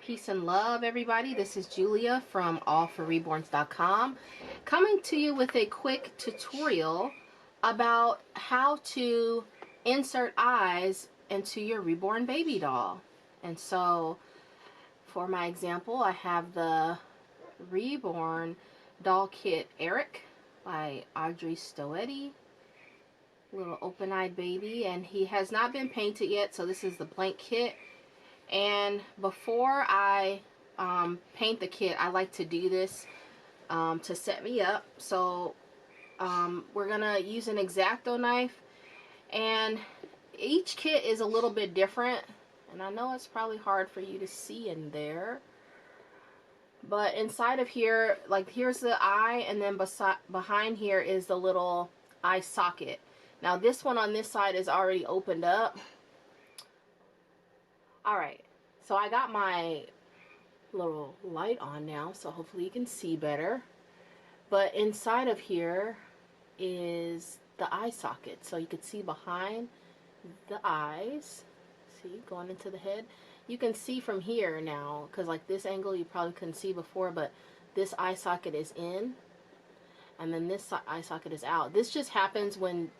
Peace and love, everybody. This is Julia from allforreborns.com, coming to you with a quick tutorial about how to insert eyes into your reborn baby doll. And so for my example, I have the Reborn doll kit Eric by Audrey Stoetti. Little open-eyed baby, and he has not been painted yet, so this is the blank kit. And before I paint the kit, I like to do this to set me up. So we're gonna use an X-Acto knife, and each kit is a little bit different, and I know it's probably hard for you to see in there, but inside of here, like, here's the eye, and then behind here is the little eye socket. Now this one on this side is already opened up. Alright, so I got my little light on now, so hopefully you can see better. But inside of here is the eye socket, so you can see behind the eyes. See, going into the head. You can see from here now, because like this angle you probably couldn't see before, but this eye socket is in, and then this eye socket is out. This just happens when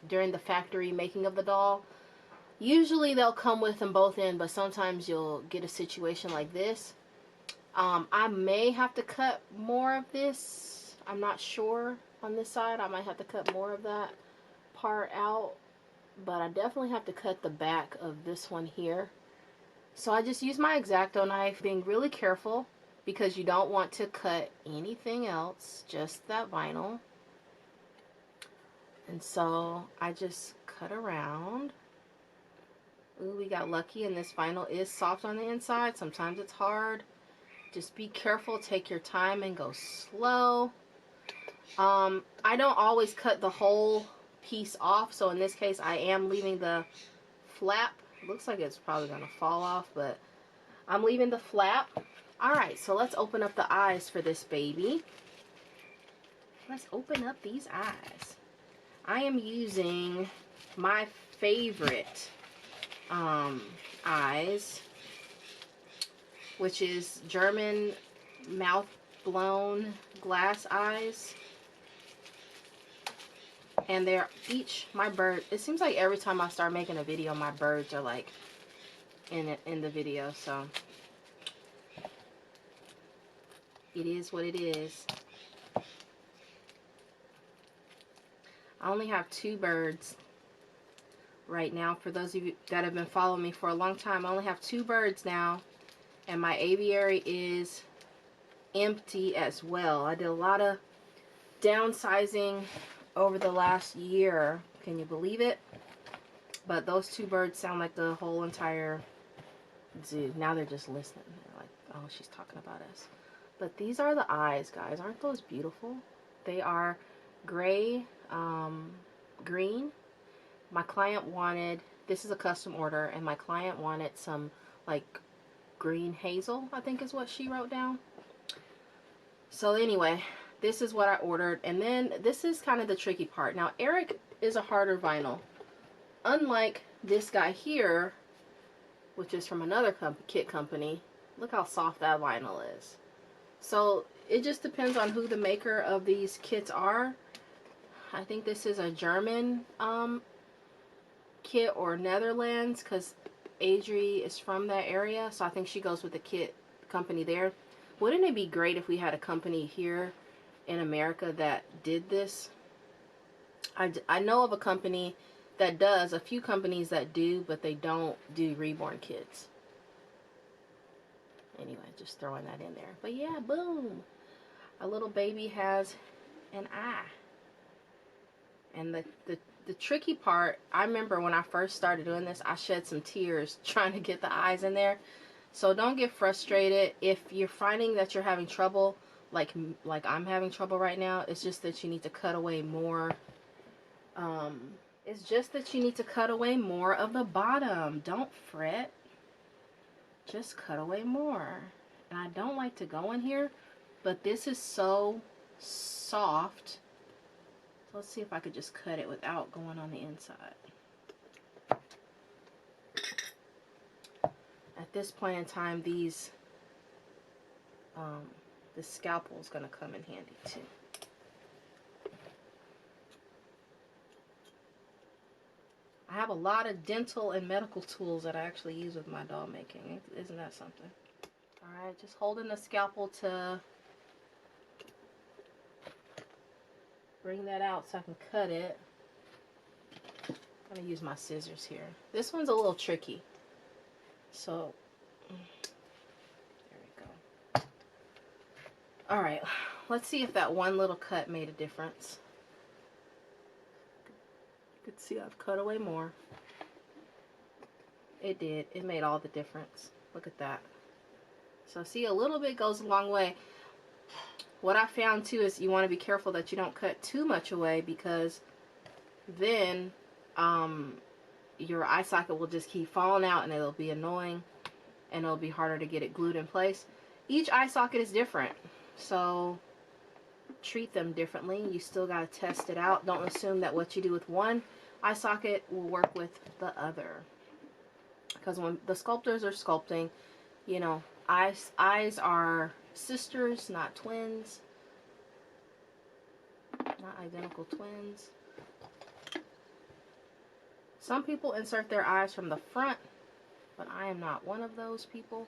during the factory making of the doll. Usually they'll come with them both in, but sometimes you'll get a situation like this. I may have to cut more of this. I'm not sure on this side. I might have to cut more of that part out, but I definitely have to cut the back of this one here. So I just use my X-Acto knife, being really careful because you don't want to cut anything else, just that vinyl. And so I just cut around. Ooh, we got lucky, and this vinyl is soft on the inside. Sometimes it's hard. Just be careful, take your time, and go slow. I don't always cut the whole piece off, so in this case I am leaving the flap. Looks like it's probably going to fall off, but I'm leaving the flap. Alright, so let's open up the eyes for this baby. Let's open up these eyes. I am using my favorite eyes, which is German mouth blown glass eyes, and they're each, my bird, it seems like every time I start making a video my birds are like in the video, so it is what it is. I only have 2 birds right now. For those of you that have been following me for a long time, I only have 2 birds now, and my aviary is empty as well. I did a lot of downsizing over the last year, can you believe it? But those 2 birds sound like the whole entire zoo. Now they're just listening. They're like, oh, she's talking about us. But these are the eyes, guys. Aren't those beautiful? They are gray, green. My client wanted, this is a custom order, and my client wanted some like green hazel, I think is what she wrote down. So anyway, this is what I ordered, and then this is kind of the tricky part. Now Eric is a harder vinyl, unlike this guy here, which is from another kit company. Look how soft that vinyl is. So it just depends on who the maker of these kits are. I think this is a German kit, or Netherlands, because Adri is from that area, so I think she goes with the kit company there. Wouldn't it be great if we had a company here in America that did this? I know of a company that does, a few companies that do, but they don't do reborn kits. Anyway, just throwing that in there. But yeah, boom, a little baby has an eye. And the tricky part, I remember when I first started doing this, I shed some tears trying to get the eyes in there. So don't get frustrated if you're finding that you're having trouble, like I'm having trouble right now. It's just that you need to cut away more. It's just that you need to cut away more of the bottom. Don't fret. Just cut away more. And I don't like to go in here, but this is so soft. So let's see if I could just cut it without going on the inside. At this point in time, these this scalpel is going to come in handy too. I have a lot of dental and medical tools that I actually use with my doll making. Isn't that something? Alright, just holding the scalpel to bring that out so I can cut it. I'm going to use my scissors here. This one's a little tricky. So, there we go. Alright, let's see if that one little cut made a difference. You can see I've cut away more. It did. It made all the difference. Look at that. So see, a little bit goes a long way. What I found too is you want to be careful that you don't cut too much away, because then your eye socket will just keep falling out and it'll be annoying and it'll be harder to get it glued in place. Each eye socket is different, so treat them differently. You still got to test it out. Don't assume that what you do with one eye socket will work with the other, because when the sculptors are sculpting, you know, eyes are sisters, not twins, not identical twins. Some people insert their eyes from the front, but I am not one of those people.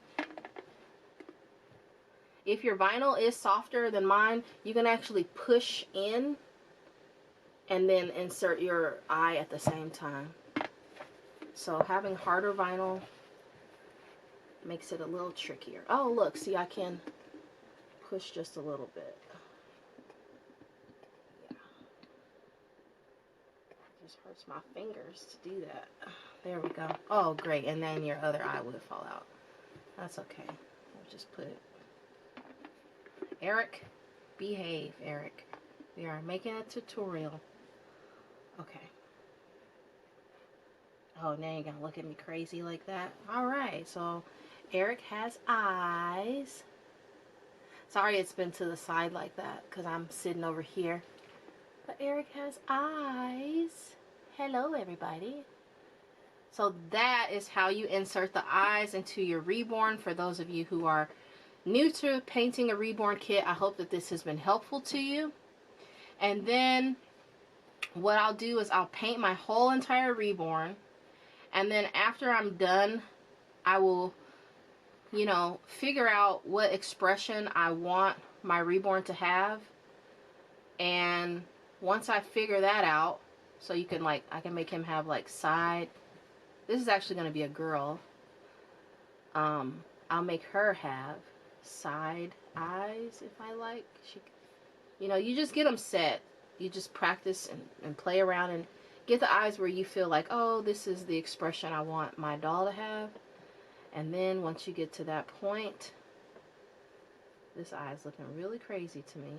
If your vinyl is softer than mine, you can actually push in and then insert your eye at the same time. So having harder vinyl makes it a little trickier. Oh, look, see, I can push just a little bit. Yeah. It just hurts my fingers to do that. There we go. Oh, great. And then your other eye would fall out. That's okay. I'll just put it. Eric, behave, Eric. We are making a tutorial. Okay. Oh, now you're gonna look at me crazy like that? Alright, so Eric has eyes. Sorry it's been to the side like that, because I'm sitting over here. But Eric has eyes. Hello, everybody. So that is how you insert the eyes into your Reborn. For those of you who are new to painting a Reborn kit, I hope that this has been helpful to you. And then what I'll do is I'll paint my whole entire Reborn, and then after I'm done, I will, you know, figure out what expression I want my Reborn to have. And once I figure that out, so you can, like, I can make him have like side, this is actually going to be a girl, I'll make her have side eyes if I like. She, you know, you just get them set. You just practice and play around and get the eyes where you feel like, oh, this is the expression I want my doll to have. And then once you get to that point, this eye is looking really crazy to me.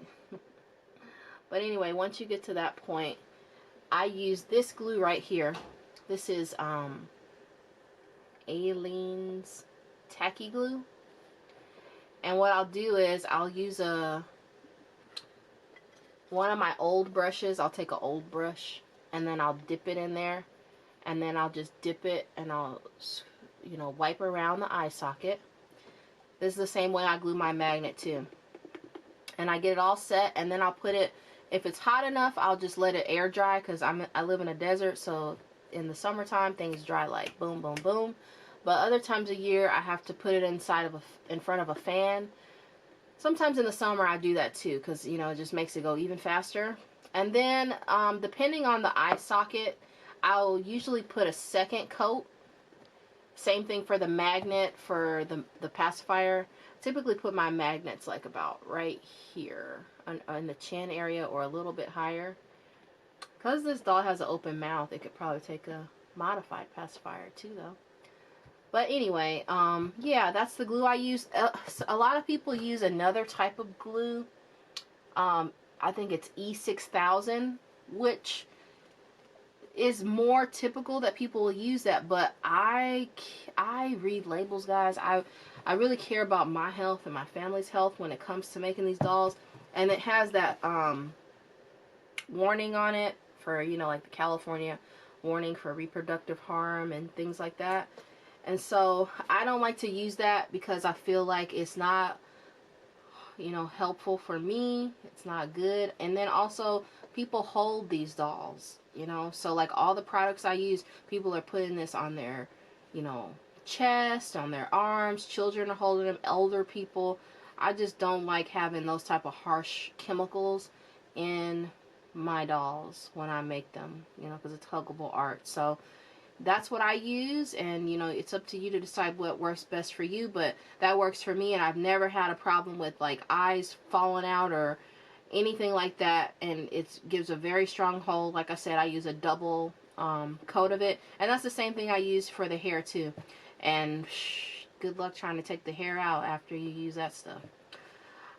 But anyway, once you get to that point, I use this glue right here. This is Aleene's tacky glue. And what I'll do is I'll use one of my old brushes. I'll take an old brush and then I'll dip it in there, and then I'll just dip it and I'll, you know, wipe around the eye socket. This is the same way I glue my magnet too. And I get it all set, and then I'll put it, if it's hot enough, I'll just let it air dry, because I live in a desert, so in the summertime things dry like boom, boom, boom. But other times of year, I have to put it in front of a fan. Sometimes in the summer I do that too, because, you know, it just makes it go even faster. And then depending on the eye socket, I'll usually put a second coat. Same thing for the magnet, for the pacifier. Typically put my magnets like about right here on the chin area, or a little bit higher. Because this doll has an open mouth, it could probably take a modified pacifier too though. But anyway, yeah, that's the glue I use. A lot of people use another type of glue. I think it's E6000, which is more typical that people will use that. But I read labels, guys. I really care about my health and my family's health when it comes to making these dolls. And it has that warning on it for, you know, like the California warning for reproductive harm and things like that. And so I don't like to use that, because I feel like it's not you know, helpful for me. It's not good. And then also, people hold these dolls, you know. So like all the products I use, people are putting this on their, you know, chest, on their arms. Children are holding them, elder people. I just don't like having those type of harsh chemicals in my dolls when I make them, you know, because it's huggable art. So that's what I use, and you know, it's up to you to decide what works best for you, but that works for me, and I've never had a problem with like eyes falling out or anything like that, and it gives a very strong hold. Like I said, I use a double coat of it, and that's the same thing I use for the hair too. And good luck trying to take the hair out after you use that stuff.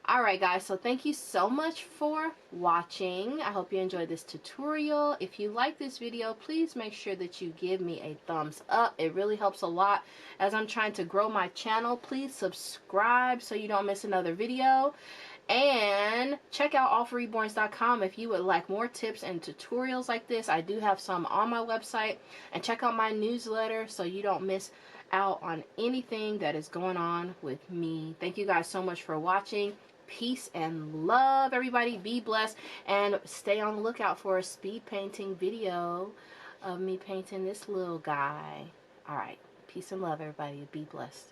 Alright guys, so thank you so much for watching. I hope you enjoyed this tutorial. If you like this video, please make sure that you give me a thumbs up. It really helps a lot as I'm trying to grow my channel. Please subscribe so you don't miss another video. And check out allforreborns.com if you would like more tips and tutorials like this. I do have some on my website. And check out my newsletter so you don't miss out on anything that is going on with me. Thank you guys so much for watching. Peace and love, everybody. Be blessed, and stay on the lookout for a speed painting video of me painting this little guy. All right. Peace and love, everybody. Be blessed.